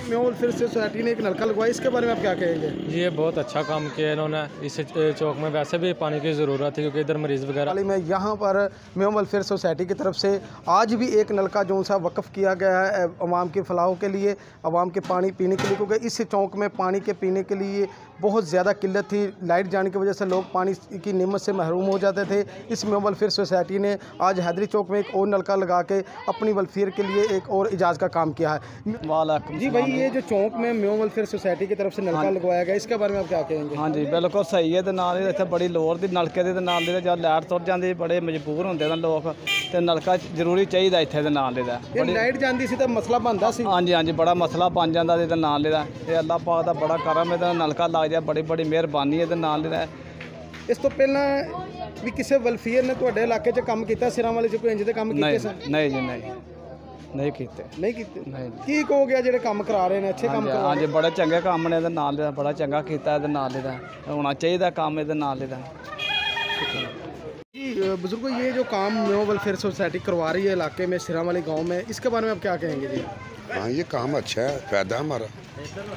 म्योवल फिर से सोसाइटी ने एक नलका लगवाया, इसके बारे में आप क्या कहेंगे? ये बहुत अच्छा काम किया इन्होंने। इस चौक में वैसे भी पानी की ज़रूरत है क्योंकि इधर मरीज़ वगैरह में यहाँ पर म्योवल फिर सोसाइटी की तरफ से आज भी एक नलका जो सा वक़्फ़ किया गया है अवाम के फलाह के लिए, अवाम के पानी पीने के लिए, क्योंकि इस चौक में पानी के पीने के लिए बहुत ज़्यादा किल्लत थी। लाइट जाने की वजह से लोग पानी की नेमत से महरूम हो जाते थे। इस म्योवल फिर सोसाइटी ने आज हैदरी चौक में एक और नलका लगा के अपनी वेलफेयर के लिए एक और इजाज़ का काम किया है। जी भाई, ये जो चौक में म्योवल फिर सोसाइटी की तरफ से नलका लगवाया गया, इसके बारे में आप क्या कहेंगे? हाँ जी, बिल्कुल सही है। इतने बड़ी लोड़ की नलके के नाल जब लाइट तुर जाती बड़े मजबूर होंगे लोग, तो नलका जरूरी चाहिए इतने नाल लाइट जाती सी तो मसला बनता सी। हाँ जी, हाँ जी, बड़ा मसला बन जाता ये नाल अल्लाह पाक का बड़ा करम है, नलका लग जाए बड़ी बड़ी मेहरबानी है नाल। इस तो पहला भी किसी वेलफेयर ने तुहाडे इलाके 'च काम किया सिरां वाले 'च कोई इंज दे काम कीते सन? नहीं जी, नहीं कीते। नहीं कीते? की कहो गया जेडे काम करा रहे हैं अच्छे काम करा? हाँ जी, बड़े चंगे काम ने नाल, बड़ा चंगा कीता होना चाहिए काम ये नाल। जी बुजुर्गो, ये जो काम म्योवल वेलफेयर सोसाइटी करवा रही है इलाके में सिरां वाले गाँव में, इसके बारे में आप क्या कहेंगे जी? हाँ, ये काम अच्छा है, फायदा हमारा।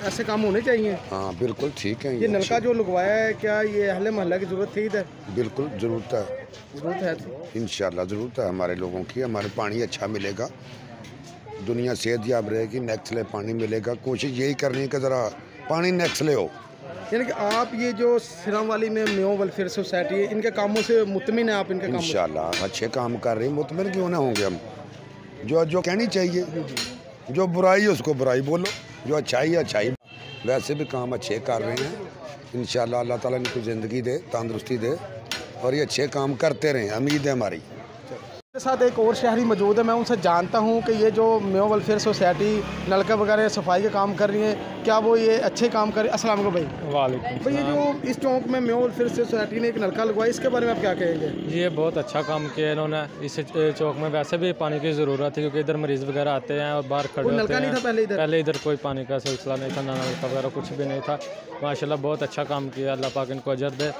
ऐसे काम होने चाहिए। हाँ बिल्कुल ठीक है। ये नलका जो लगवाया है, क्या ये अहले मोहल्ला की ज़रूरत थी इधर? बिल्कुल ज़रूरत है, ज़रूरत है इंशाल्लाह ज़रूरत है हमारे लोगों की। हमारे पानी अच्छा मिलेगा, दुनिया सेहतयाब रहेगी, नेक्स्ट ले पानी मिलेगा। कोशिश यही करनी है कि ज़रा पानी नेक्स्ट ले हो। यानी कि आप ये जो सिरां वाली में म्योवल वेलफेयर सोसाइटी है, इनके कामों से मुतमिन है आप? इनके कामों इंशाल्लाह अच्छे काम कर रही है, मुतमिन क्यों ना होंगे हम। जो कहनी चाहिए, जो बुराई है उसको बुराई बोलो, जो अच्छाई है अच्छाई। वैसे भी काम अच्छे कर रहे हैं, इंशाल्लाह अल्लाह ताला इनको ज़िंदगी दे, तंदुरुस्ती दे और ये अच्छे काम करते रहें, उम्मीद है हमारी। मेरे साथ एक और शहरी मौजूद है, मैं उनसे जानता हूं कि ये जो म्योवल वेलफेयर सोसाइटी नलका वगैरह सफाई का काम कर रही है, क्या वो ये अच्छे काम कर रही है? अस्सलाम वालेकुम भाई। वालेकुम भाई, ये जो इस चौक में म्योवल वेलफेयर सोसाइटी ने एक नलका लगवाया, इसके बारे में आप क्या कहेंगे? ये बहुत अच्छा काम किया इन्होंने। इस चौक में वैसे भी पानी की ज़रूरत है क्योंकि इधर मरीज़ वगैरह आते हैं और बाहर खड़े होते हैं। पहले इधर कोई पानी का सिलसिला नहीं था, ना नलका वगैरह कुछ भी नहीं था। माशाल्लाह बहुत अच्छा काम किया, अल्लाह पाक इनको अजर दे।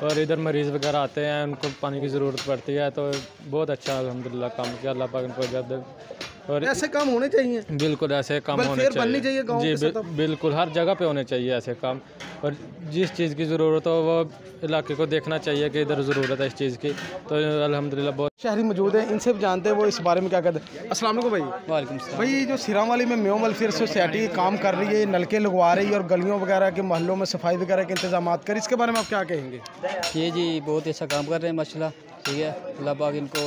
और इधर मरीज़ वगैरह आते हैं, उनको पानी की ज़रूरत पड़ती है, तो बहुत अच्छा अल्हम्दुलिल्लाह काम किया, अल्लाह पाक इनको अजर दे। और ऐसे काम होने चाहिए। बिल्कुल ऐसे काम होने चाहिए गाँव जी, बिल्कुल हर जगह पे होने चाहिए ऐसे काम। और जिस चीज़ की ज़रूरत हो वो इलाके को देखना चाहिए कि इधर ज़रूरत है इस चीज़ की, तो अल्हम्दुलिल्लाह बहुत। शहरी मौजूद हैं, इनसे भी जानते हैं वो इस बारे में क्या कहते हैं। अस्सलाम वालेकुम भाई। वालेकुम सलाम। भाई, जो सिरां वाली में म्योवल वेलफेयर सोसाइटी काम कर रही है, नलके लगवा रही है और गलियों वगैरह के मोहल्लों में सफाई वगैरह के इंतजाम कर, इसके बारे में आप क्या कहेंगे? ये जी बहुत ही अच्छा काम कर रहे हैं माशाल्लाह, ठीक है। अल्लाह पाक इनको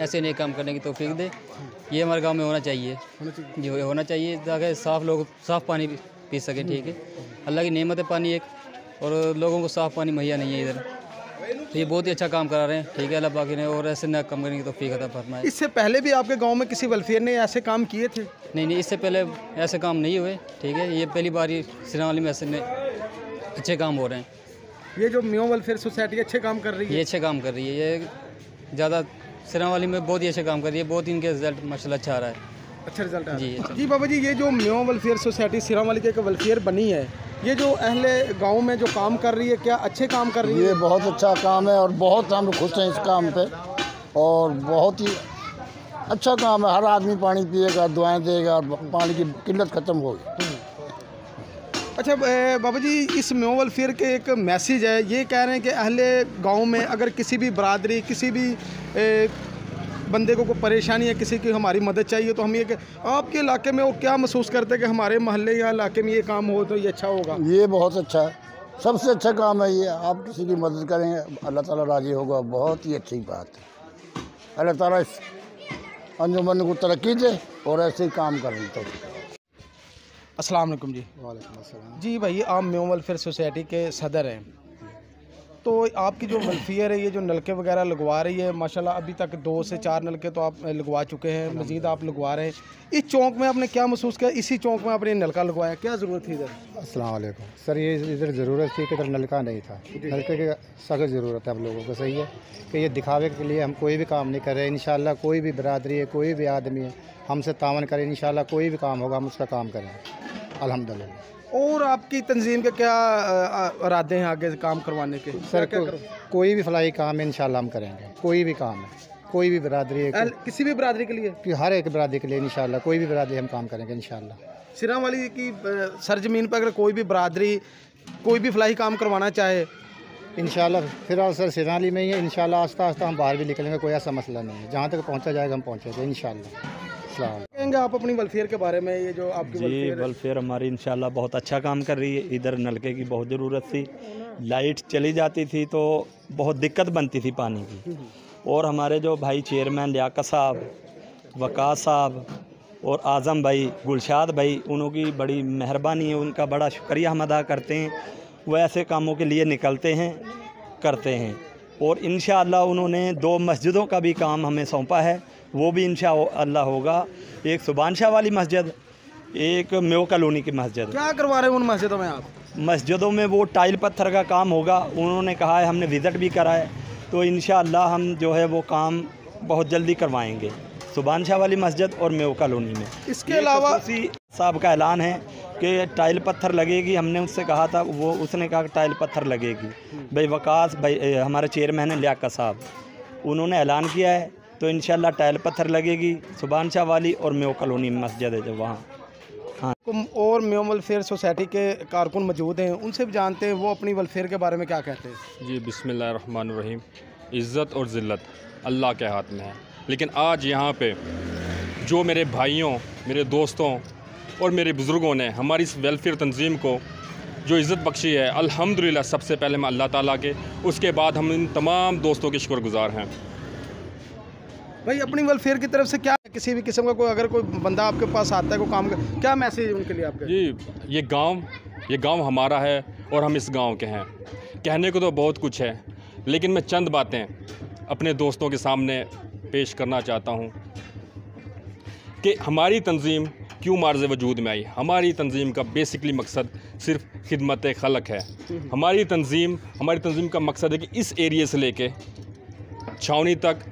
ऐसे नए काम करने की तौफीक दे। ये हमारे गांव में होना चाहिए जी, होना चाहिए ताकि साफ़ लोग साफ़ पानी पी सकें, ठीक है। अल्लाह की नेमत है पानी एक, और लोगों को साफ़ पानी मुहैया नहीं है इधर, तो ये बहुत ही अच्छा काम करा रहे हैं, ठीक है। अल्लाह पाक ने और ऐसे नए काम करने की तौफीक अता फरमाए। इससे पहले भी आपके गाँव में किसी वेलफेयर ने ऐसे काम किए थे? नहीं, इससे पहले ऐसे काम नहीं हुए, ठीक है। ये पहली बार ये सिरां वाली में ऐसे अच्छे काम हो रहे हैं। ये जो म्योवल वेलफेयर सोसाइटी अच्छे काम कर रही है, ये अच्छे काम कर रही है, ये ज़्यादा सिरां वाली में बहुत ही अच्छे काम कर रही है, बहुत इनके रिजल्ट माशाल्लाह अच्छा आ रहा है। अच्छा रिजल्ट है जी। जी बाबा जी, ये जो म्योवल वेलफेयर सोसाइटी सिरां वाली की एक वेलफेयर बनी है, ये जो अहले गांव में जो काम कर रही है, क्या अच्छे काम कर रही है? ये बहुत अच्छा काम है और बहुत हम खुश हैं इस काम पे, और बहुत ही अच्छा काम है। हर आदमी पानी पिएगा, दुआएं देगा, पानी की किल्लत ख़त्म होगी। अच्छा बाबा जी, इस म्योवल वेलफेयर के एक मैसेज है, ये कह रहे हैं कि अहले गांव में अगर किसी भी बरादरी, किसी भी बंदे को कोई परेशानी है, किसी की हमारी मदद चाहिए, तो हम ये आपके इलाके में वो क्या महसूस करते हैं कि हमारे मोहल्ले या इलाके में ये काम हो तो ये अच्छा होगा? ये बहुत अच्छा है, सबसे अच्छा काम है ये। आप किसी की मदद करेंगे, अल्लाह ताला राज़ी होगा, बहुत ही अच्छी बात है। अल्लाह ताला इस अंजुमन को तरक्की दे और ऐसे ही काम करें। तो अस्सलाम वालेकुम जी। वालेकुम अस्सलाम। जी भाई, आप म्योवल वेलफेयर सोसाइटी के सदर हैं, तो आपकी जो वेलफेयर है, ये जो नलके वगैरह लगवा रही है, माशाल्लाह अभी तक 2 से 4 नलके तो आप लगवा चुके हैं, मज़ीद आप लगवा रहे हैं। इस चौक में आपने क्या महसूस किया, इसी चौक में आपने नलका लगवाया, क्या ज़रूरत थी इधर? अस्सलाम वालेकुम सर, ये इधर ज़रूरत थी कि इधर नलका नहीं था। नलके की सख्त ज़रूरत है हम लोगों को, सही है कि ये दिखावे के लिए हम कोई भी काम नहीं कर रहे। इंशाल्लाह कोई भी बरादरी है, कोई भी आदमी है, हमसे तावन करें, इंशाल्लाह कोई भी काम होगा हम उसका काम करें अल्हम्दुलिल्लाह। और आपकी तंजीम के क्या इरादे हैं आगे काम करवाने के? सर कोई भी फलाही काम है इंशाल्लाह हम करेंगे, कोई भी काम है। कोई भी बरादरी है, किसी भी बरादरी के लिए, कि हर एक बरादरी के लिए इंशाल्लाह कोई भी बरादरी हम काम करेंगे इंशाल्लाह। सिरा वाली की सरजमीन पर अगर कोई भी बरादरी कोई भी फलाही काम करवाना चाहे इंशाल्लाह, फिलहाल सर सिराली में ही है, इंशाल्लाह आस्ता आस्ता हम बाहर भी निकलेंगे, कोई ऐसा मसला नहीं है, जहाँ तक पहुँचा जाएगा हम पहुँचेंगे इंशाल्लाह। कहेंगे आप अपनी वेलफेयर के बारे में, ये जो आपकी जी वेलफेयर हमारी इंशाल्लाह बहुत अच्छा काम कर रही है। इधर नलके की बहुत ज़रूरत थी, लाइट चली जाती थी तो बहुत दिक्कत बनती थी पानी की, और हमारे जो भाई चेयरमैन लियाकत साहब, वकास साहब और आज़म भाई, गुलशाद भाई, उनकी बड़ी मेहरबानी है, उनका बड़ा शुक्रिया हम अदा करते हैं। वो ऐसे कामों के लिए निकलते हैं, करते हैं, और इंशाअल्लाह उन्होंने 2 मस्जिदों का भी काम हमें सौंपा है, वो भी इंशाअल्लाह होगा। एक सुबान शाह वाली मस्जिद, एक मेव कॉलोनी की मस्जिद। क्या करवा रहे हैं उन मस्जिदों में आप? मस्जिदों में वो टाइल पत्थर का काम होगा, उन्होंने कहा है, हमने विज़िट भी करा है, तो इंशाअल्लाह हम जो है वो काम बहुत जल्दी करवाएंगे सुबान शाह वाली मस्जिद और मेव कॉलोनी में। इसके अलावा साहब का ऐलान है कि टाइल पत्थर लगेगी, हमने उससे कहा था, वो उसने कहा कि टाइल पत्थर लगेगी। भाई वकास भाई हमारे चेयरमैन हैं लियाकत साहब, उन्होंने ऐलान किया है, तो इंशाल्लाह टाइल पत्थर लगेगी सुबान शाह वाली और मेव कॉलोनी में मस्जिद है जो वहाँ। हाँ, और मेव वेलफेयर सोसाइटी के कारकुन मौजूद हैं, उनसे भी जानते हैं वो अपनी वेलफेयर के बारे में क्या कहते हैं। जी बिस्मिल्लाहिर्रहमानिर्रहीम। इज़्ज़त और ज़िल्लत अल्लाह के हाथ में है, लेकिन आज यहाँ पे जो मेरे भाइयों, मेरे दोस्तों और मेरे बुज़ुर्गों ने हमारी इस वेलफेयर तंजीम को जो इज़्ज़त बख्शी है, अल्हम्दुलिल्लाह सबसे पहले मैं अल्लाह ताला के, उसके बाद हम इन तमाम दोस्तों के शुक्रगुज़ार हैं। भाई अपनी वेलफेयर की तरफ से क्या, किसी भी किस्म का कोई अगर कोई बंदा आपके पास आता है कोई काम कर, क्या मैसेज है उनके लिए आपका? जी ये गांव हमारा है और हम इस गांव के हैं। कहने को तो बहुत कुछ है, लेकिन मैं चंद बातें अपने दोस्तों के सामने पेश करना चाहता हूं कि हमारी तंजीम क्यों मार्ज़ वजूद में आई। हमारी तंजीम का बेसिकली मकसद सिर्फ खिदमत खलक है। हमारी तंजीम का मकसद है कि इस एरिए से लेके छावनी तक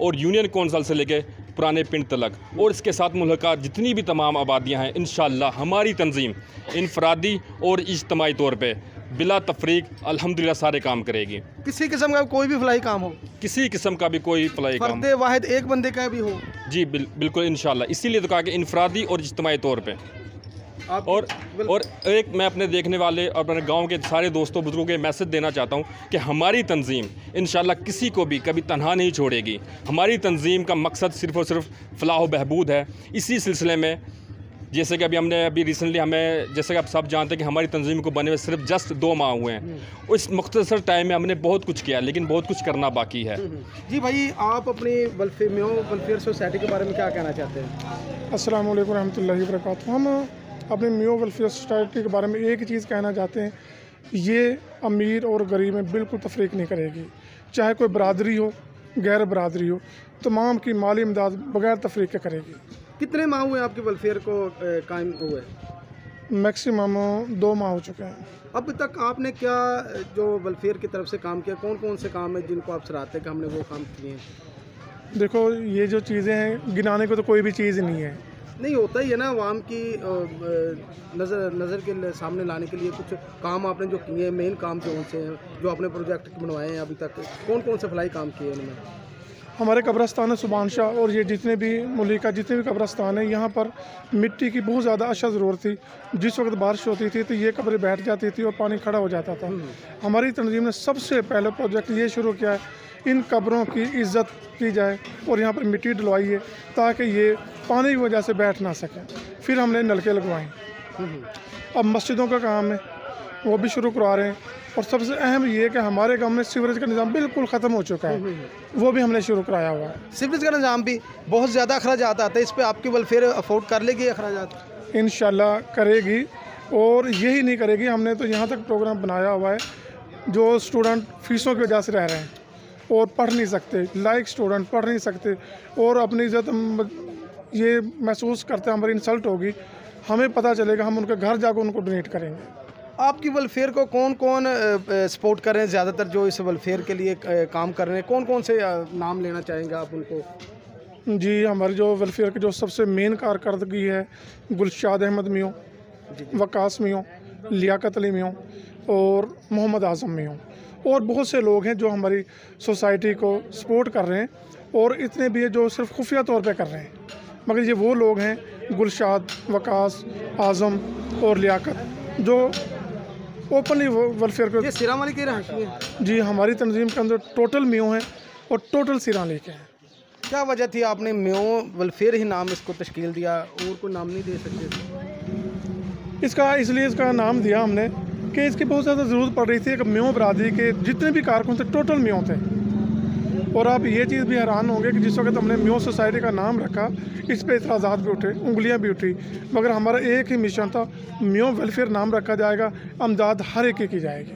और यूनियन कौंसल से लेके पुराने पिंड तलक और इसके साथ मुल्का जितनी भी तमाम आबादियाँ हैं, इंशाअल्लाह हमारी तंजीम इनफरादी और इज्तमाई तौर पे बिला तफरीक अल्हम्दुलिल्लाह सारे काम करेगी। किसी किस्म का कोई भी फलाही काम हो, किसी किस्म का भी कोई फलाई काम, फर्द वाहिद एक बंदे का भी हो, जी बिल्कुल इंशाअल्लाह। इसीलिए तो कहा कि इनफरादी और इज्तमाई तौर पे। और एक मैं अपने देखने वाले और अपने गांव के सारे दोस्तों बुजुर्गों के मैसेज देना चाहता हूं कि हमारी तंजीम इंशाल्लाह किसी को भी कभी तन्हा नहीं छोड़ेगी। हमारी तंजीम का मकसद सिर्फ़ और सिर्फ फलाह बहबूद है। इसी सिलसिले में जैसे कि अभी रिसेंटली हमें, जैसे कि आप सब जानते हैं कि हमारी तंजीम को बने हुए सिर्फ जस्ट 2 माह हुए हैं। उस मुख्तसर टाइम में हमने बहुत कुछ किया, लेकिन बहुत कुछ करना बाकी है। जी भाई, आप अपनी वेलफेयर सोसाइटी के बारे में क्या कहना चाहते हैं? अस्सलाम वालेकुम रहमतुल्लाहि व बरकातुहू। हम अपने मेव वेलफेयर सोसाइटी के बारे में एक ही चीज़ कहना चाहते हैं, ये अमीर और गरीब में बिल्कुल तफरीक नहीं करेगी। चाहे कोई बरादरी हो, गैर बरादरी हो, तमाम की माली इमदाद बगैर तफरीक के करेगी। कितने माह हुए आपके वेलफेयर को कायम हुए? मैक्सिमम 2 माह हो चुके हैं। अब तक आपने क्या जो वेलफेयर की तरफ से काम किया, कौन कौन से काम है जिनको आप सराहते हैं कि हमने वो काम किए हैं? देखो, ये जो चीज़ें हैं गिनाने को तो कोई भी चीज़ नहीं है। नहीं होता ही है ना, आवाम की नज़र के सामने लाने के लिए कुछ काम आपने जो किए हैं, मेन काम जो उनसे हैं, जो आपने प्रोजेक्ट बनवाए हैं अभी तक, कौन कौन से फलाई काम किए हैं उनमें? हमारे कब्रस्तान है सुबान शाह, और ये जितने भी मुल्का जितने भी कब्रस्तान हैं, यहाँ पर मिट्टी की बहुत ज़्यादा अशद ज़रूरत थी। जिस वक्त बारिश होती थी तो ये कब्रें बैठ जाती थी और पानी खड़ा हो जाता था। हमारी तंजीम ने सबसे पहले प्रोजेक्ट ये शुरू किया है, इन कब्रों की इज़्ज़त की जाए और यहाँ पर मिट्टी डलवाई है ताकि ये पानी की वजह से बैठ ना सकें। फिर हमने नलके लगवाए। अब मस्जिदों का काम है, वो भी शुरू करवा रहे हैं, और सबसे अहम ये है कि हमारे गांव में सीवरेज का निज़ाम बिल्कुल ख़त्म हो चुका है, वो भी हमने शुरू कराया हुआ है। सीवरेज का निज़ाम भी बहुत ज़्यादा अखराजात आते हैं, इस पर आपकी वेलफेयर अफोर्ड कर लेगी अखराजात? इंशाल्लाह करेगी, और यही नहीं करेगी, हमने तो यहाँ तक प्रोग्राम बनाया हुआ है। जो स्टूडेंट फ़ीसों की वजह से रह रहे हैं और पढ़ नहीं सकते, लाइक स्टूडेंट पढ़ नहीं सकते और अपनी इज़्ज़त ये महसूस करते हैं हमारी इंसल्ट होगी, हमें पता चलेगा, हम उनके घर जाकर उनको डोनेट करेंगे। आपकी वेलफेयर को कौन कौन सपोर्ट कर रहे हैं ज़्यादातर, जो इस वेलफेयर के लिए काम कर रहे हैं, कौन कौन से नाम लेना चाहेंगे आप उनको? जी, हमारी जो वेलफेयर की जो सबसे मेन कारकर्दगी है, गुलशाद अहमद मियों, वकास मियों, लियाकत अली मियों और मोहम्मद आज़म मियों, और बहुत से लोग हैं जो हमारी सोसाइटी को सपोर्ट कर रहे हैं। और इतने भी है जो सिर्फ खुफिया तौर पे कर रहे हैं, मगर ये वो लोग हैं गुलशाद, वकास, आज़म और लियाकत जो ओपनली वेलफेयर को। ये सिरा वाली के रहायशी है जी, हमारी तंजीम के अंदर टोटल मियों हैं और टोटल सिरा लेके हैं। क्या वजह थी आपने मियों वेलफेयर ही नाम इसको तश्कील दिया और कोई नाम नहीं दे सकते? इसका नाम दिया हमने कि इसकी बहुत ज़्यादा ज़रूरत पड़ रही थी। एक मियों बरादरी के जितने भी कारकुन थे टोटल मियों थे। और आप ये चीज़ भी हैरान होंगे कि जिस वक्त हमने मियों सोसाइटी का नाम रखा, इस पे इतराज़ात भी उठे, उंगलियां भी उठी, मगर हमारा एक ही मिशन था, मियों वेलफेयर नाम रखा जाएगा, अमदाद हर एक की जाएगी।